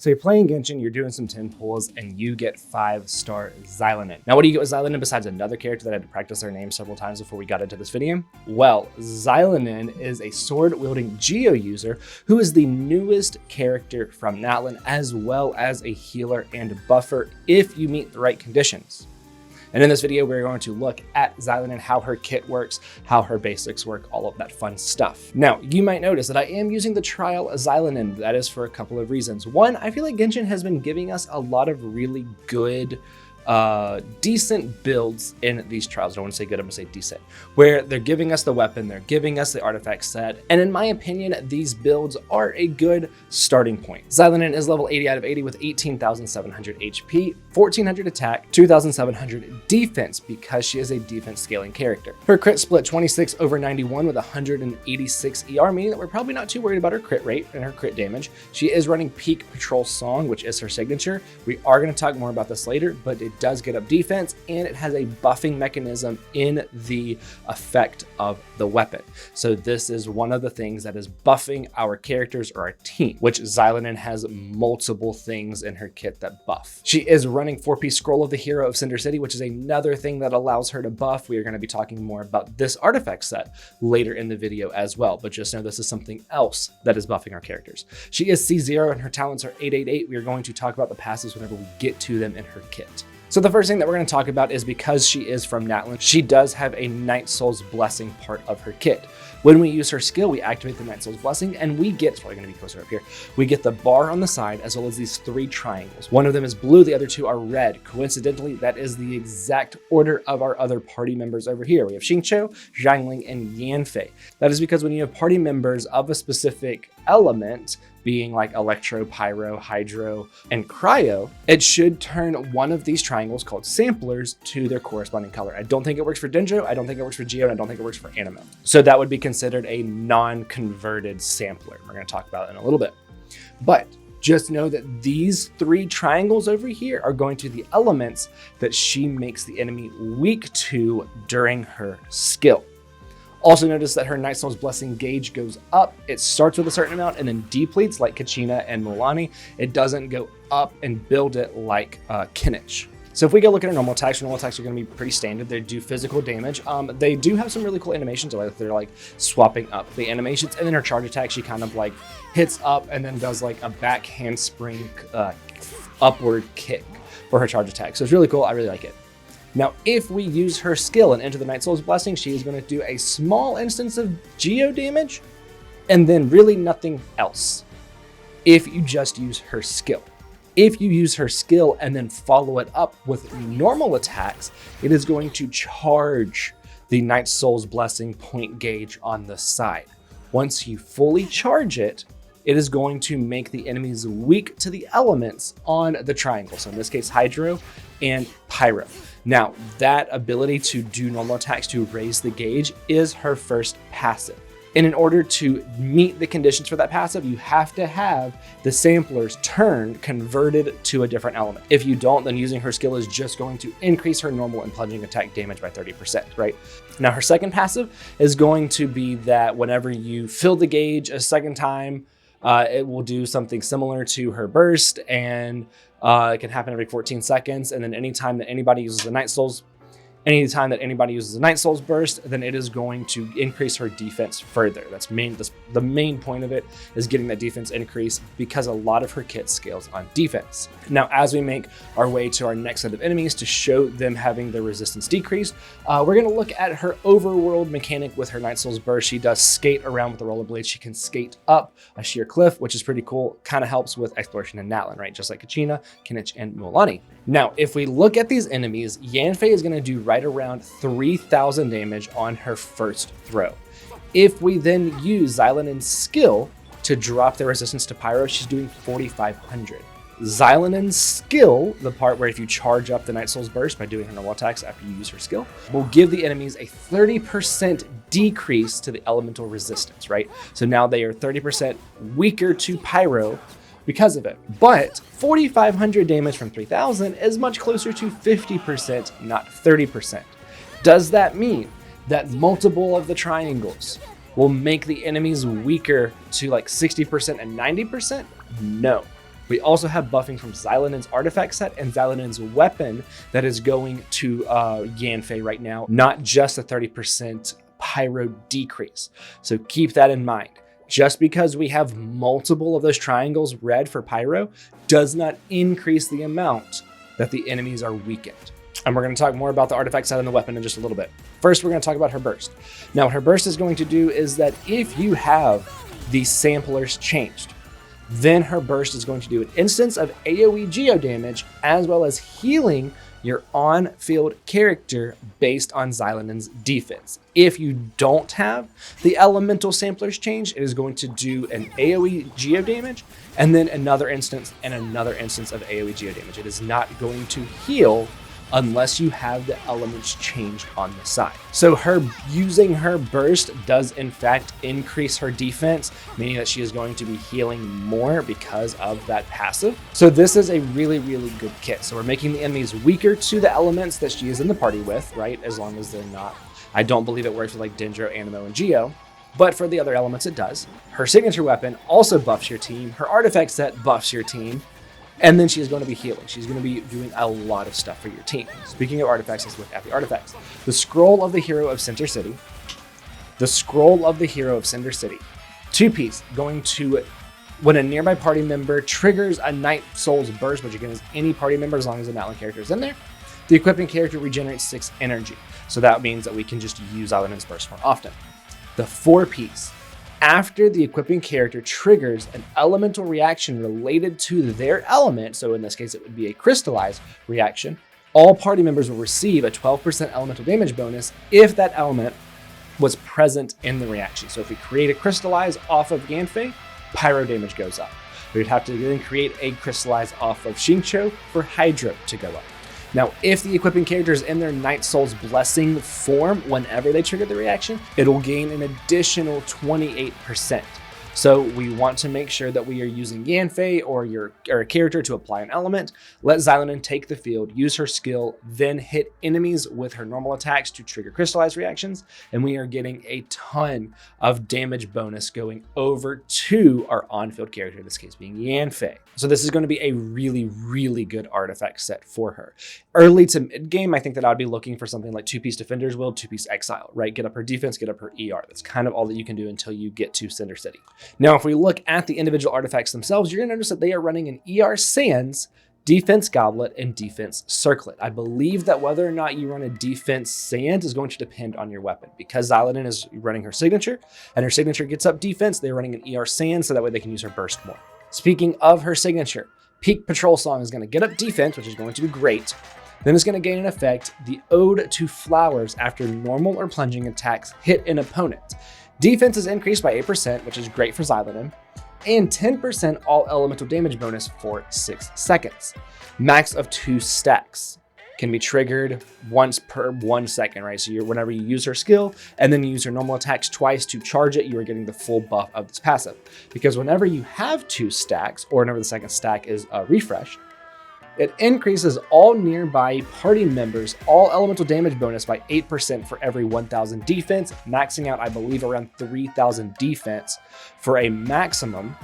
So you're playing Genshin, you're doing some 10 pulls, and you get 5-star Xilonen. Now, what do you get with Xilonen besides another character that I had to practice their name several times before we got into this video? Well, Xilonen is a sword-wielding Geo user who is the newest character from Thumnail, as well as a healer and buffer if you meet the right conditions. And in this video, we're going to look at Xilonen, how her kit works, how her basics work, all of that fun stuff. Now, you might notice that I am using the trial Xilonen. That is for a couple of reasons. One, I feel like Genshin has been giving us a lot of really good, decent builds in these trials. I don't want to say good, I'm gonna say decent, where they're giving us the weapon, they're giving us the artifact set, and in my opinion, these builds are a good starting point. Xilonen is level 80 out of 80 with 18,700 HP, 1,400 attack, 2,700 defense because she is a defense scaling character. Her crit split 26/91 with 186 ER, meaning that we're probably not too worried about her crit rate and her crit damage. She is running Peak Patrol Song, which is her signature. We are going to talk more about this later, but it does get up defense, and it has a buffing mechanism in the effect of the weapon. So this is one of the things that is buffing our characters or our team, which Xilonen has multiple things in her kit that buff. She is running 4-piece Scroll of the Hero of Cinder City, which is another thing that allows her to buff. We are going to be talking more about this artifact set later in the video as well, but just know this is something else that is buffing our characters. She is C0 and her talents are 888. We are going to talk about the passives whenever we get to them in her kit. So the first thing that we're going to talk about is because she is from Thumnail, she does have a Night Soul's Blessing part of her kit. When we use her skill, we activate the Night Soul's Blessing, and we get, it's probably going to be closer up here, we get the bar on the side as well as these 3 triangles. One of them is blue, the other 2 are red. Coincidentally, that is the exact order of our other party members over here. We have Xingqiu, Xiangling, and Yanfei. That is because when you have party members of a specific element, being like electro, pyro, hydro, and cryo, it should turn one of these triangles called samplers to their corresponding color. I don't think it works for Dendro, I don't think it works for Geo, and I don't think it works for Animo. So that would be considered a non-converted sampler. We're going to talk about it in a little bit. But just know that these 3 triangles over here are going to be the elements that she makes the enemy weak to during her skill. Also notice that her Night Soul's Blessing gauge goes up. It starts with a certain amount and then depletes like Kachina and Mulan. It doesn't go up and build it like Kinich. So if we go look at her normal attacks are going to be pretty standard. They do physical damage. They do have some really cool animations, like they're like swapping up the animations. And then her charge attack, she kind of like hits up and then does like a back handspring upward kick for her charge attack. So it's really cool. I really like it. Now, if we use her skill and enter the Night Soul's Blessing, she is going to do a small instance of Geo damage and then really nothing else if you just use her skill. If you use her skill and then follow it up with normal attacks, it is going to charge the Night Soul's Blessing point gauge on the side. Once you fully charge it, it is going to make the enemies weak to the elements on the triangle. So in this case, Hydro and Pyro. Now, that ability to do normal attacks to raise the gauge is her first passive. And in order to meet the conditions for that passive, you have to have the samplers turned, converted to a different element. If you don't, then using her skill is just going to increase her normal and plunging attack damage by 30%, right? Now, her second passive is going to be that whenever you fill the gauge a second time, it will do something similar to her burst, and it can happen every 14 seconds. And then anytime that anybody uses the Night Soul's burst, then it is going to increase her defense further. That's the main point of it is getting that defense increase because a lot of her kit scales on defense. Now, as we make our way to our next set of enemies to show them having their resistance decreased, we're going to look at her overworld mechanic with her Night Soul's burst. She does skate around with the rollerblades. She can skate up a sheer cliff, which is pretty cool. Kind of helps with exploration in Thumnail, right? Just like Kachina, Kinich, and Mulan. Now, if we look at these enemies, Yanfei is going to do right around 3,000 damage on her first throw. If we then use Xilonen's skill to drop their resistance to Pyro, she's doing 4,500. Xilonen's skill, the part where if you charge up the Night Soul's Burst by doing her normal attacks after you use her skill, will give the enemies a 30% decrease to the elemental resistance, right? So now they are 30% weaker to Pyro because of it. But 4,500 damage from 3,000 is much closer to 50%, not 30%. Does that mean that multiple of the triangles will make the enemies weaker to like 60% and 90%? No. We also have buffing from Xilonen's artifact set and Xilonen's weapon that is going to Yanfei right now, not just a 30% pyro decrease. So keep that in mind. Just because we have multiple of those triangles red for pyro does not increase the amount that the enemies are weakened. And we're going to talk more about the artifact side and the weapon in just a little bit. First, we're going to talk about her burst. Now, what her burst is going to do is that if you have the samplers changed, then her burst is going to do an instance of AoE geo damage as well as healing your on-field character based on Xilonen's defense. If you don't have the elemental samplers change, it is going to do an AoE geo damage and then another instance of AoE geo damage. It is not going to heal unless you have the elements changed on the side. So her using her burst does in fact increase her defense, meaning that she is going to be healing more because of that passive. So this is a really, really good kit. So we're making the enemies weaker to the elements that she is in the party with, right? As long as they're not, I don't believe it works with like Dendro, Anemo, and Geo, but for the other elements it does. Her signature weapon also buffs your team. Her artifact set buffs your team. And then she's going to be healing. She's going to be doing a lot of stuff for your team. Speaking of artifacts, let's look at the artifacts. The Scroll of the Hero of Center City. The Scroll of the Hero of Cinder City. 2-piece, going to, when a nearby party member triggers a Night Souls burst, which again is any party member as long as an Outland character is in there, the equipping character regenerates 6 energy. So that means that we can just use Xilonen's burst more often. The 4-piece. After the equipping character triggers an elemental reaction related to their element, so in this case it would be a crystallized reaction, all party members will receive a 12% elemental damage bonus if that element was present in the reaction. So if we create a crystallize off of Yanfei, pyro damage goes up. We'd have to then create a crystallize off of Xingqiu for hydro to go up. Now, if the equipping character is in their Night Souls Blessing form, whenever they trigger the reaction, it'll gain an additional 28%. So we want to make sure that we are using Yanfei or a character to apply an element. Let Xilonen take the field, use her skill, then hit enemies with her normal attacks to trigger crystallized reactions. And we are getting a ton of damage bonus going over to our on-field character, in this case being Yanfei. So this is going to be a really, really good artifact set for her. Early to mid game, I think that I'd be looking for something like 2-piece Defender's Will, 2-piece Exile, right? Get up her defense, get up her ER. That's kind of all that you can do until you get to Cinder City. Now, if we look at the individual artifacts themselves, you're going to notice that they are running an ER Sands, Defense Goblet, and Defense Circlet. I believe that whether or not you run a Defense Sand is going to depend on your weapon. Because Xilonen is running her signature, and her signature gets up defense, they're running an ER Sand, so that way they can use her burst more. Speaking of her signature, Peak Patrol Song is going to get up defense, which is going to be great. Then it's going to gain an effect, the Ode to Flowers, after normal or plunging attacks hit an opponent. Defense is increased by 8%, which is great for Xilonen, and 10% all elemental damage bonus for 6 seconds. Max of 2 stacks. Can be triggered once per 1 second, right? So whenever you use her skill and then you use her normal attacks twice to charge it, you are getting the full buff of this passive. Because whenever you have 2 stacks, or whenever the second stack is refreshed, it increases all nearby party members' all elemental damage bonus by 8% for every 1,000 defense, maxing out, I believe, around 3,000 defense for a maximum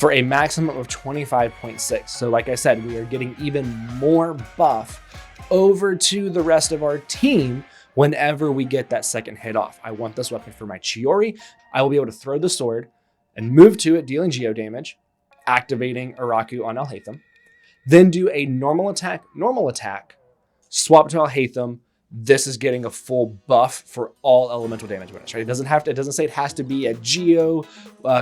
of 25.6. So like I said, we are getting even more buff over to the rest of our team whenever we get that second hit off. I want this weapon for my Chiori. I will be able to throw the sword and move to it, dealing geo damage, activating Araku on Alhaitham, then do a normal attack, swap to Alhaitham. This is getting a full buff for all elemental damage bonus, right? It doesn't say it has to be a geo,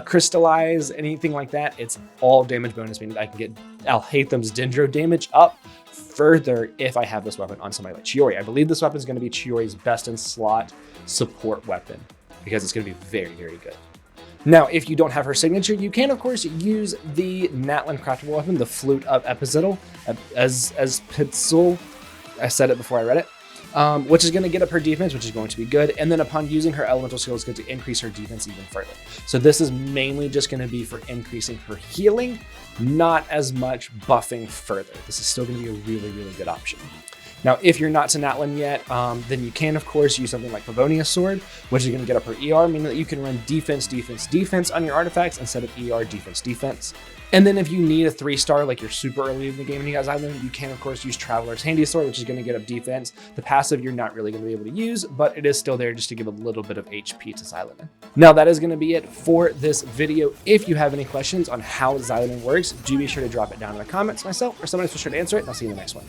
crystallize, anything like that. It's all damage bonus, meaning I can get Alhaitham's Dendro damage up further if I have this weapon on somebody like Chiori. I believe this weapon is going to be Chiori's best in slot support weapon because it's going to be very, very good. Now, if you don't have her signature, you can, of course, use the Natlan craftable weapon, the Flute of Epiziddle, as Pitzel. I said it before I read it, which is going to get up her defense, which is going to be good. And then upon using her elemental skill, it's going to increase her defense even further. So this is mainly just going to be for increasing her healing, not as much buffing further. This is still going to be a really, really good option. Now, if you're not to Natlin yet, then you can, of course, use something like Favonius Sword, which is going to get up her ER, meaning that you can run defense, defense, defense on your artifacts instead of ER, defense, defense. And then if you need a 3-star, like you're super early in the game and you got Xilonen, you can, of course, use Traveler's Handy Sword, which is going to get up defense. The passive you're not really going to be able to use, but it is still there just to give a little bit of HP to Xilonen. Now, that is going to be it for this video. If you have any questions on how Xilonen works, do be sure to drop it down in the comments. Myself or someone else will be sure to answer it, and I'll see you in the next one.